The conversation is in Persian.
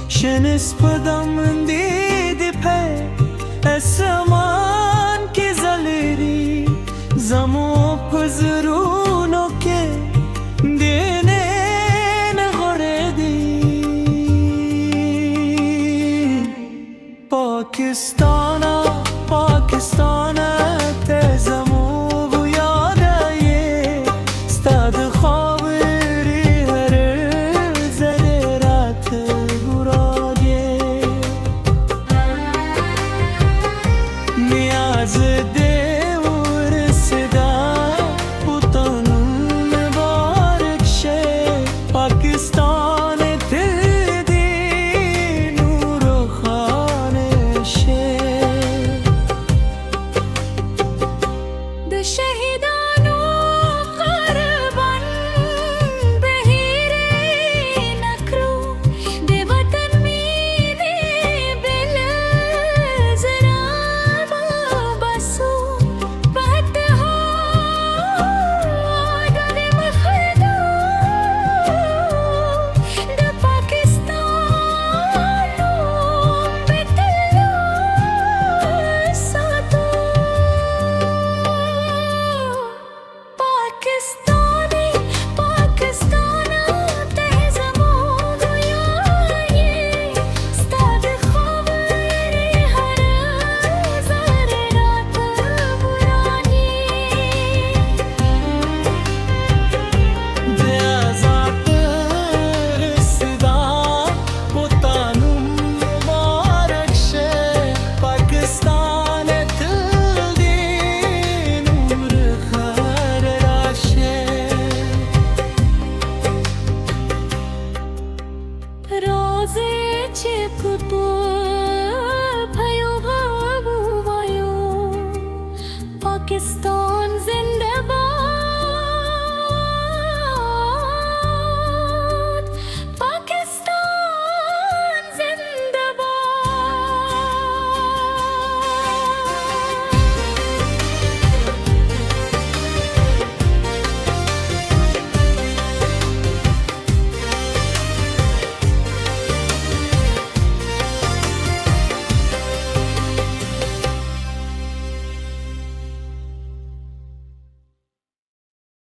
شنسبدم دید په اسمان کی زلری زمو پزرونو که دینه نغردی پاکستانا پاکستانا تزمو بویاده ستاد خاوری هر زده رات برادیه نیاز دیور صدا بطنم مبارک شه پاکستان تدی نور خانه شه د شهیدانو قربان بهیره نکرو د وطن مینې بل زرا بسو پته د مخدو د پاکستان بتلو ساتو پاکستانی پاکستانا تهزمو گویایی ستاد خاوری هر زر رات برانی بیازات رسیدا بطنم مبارک شه پاکستان تلدی نور خر راشه روزه چه کتو پایو بابو وایو پاکستان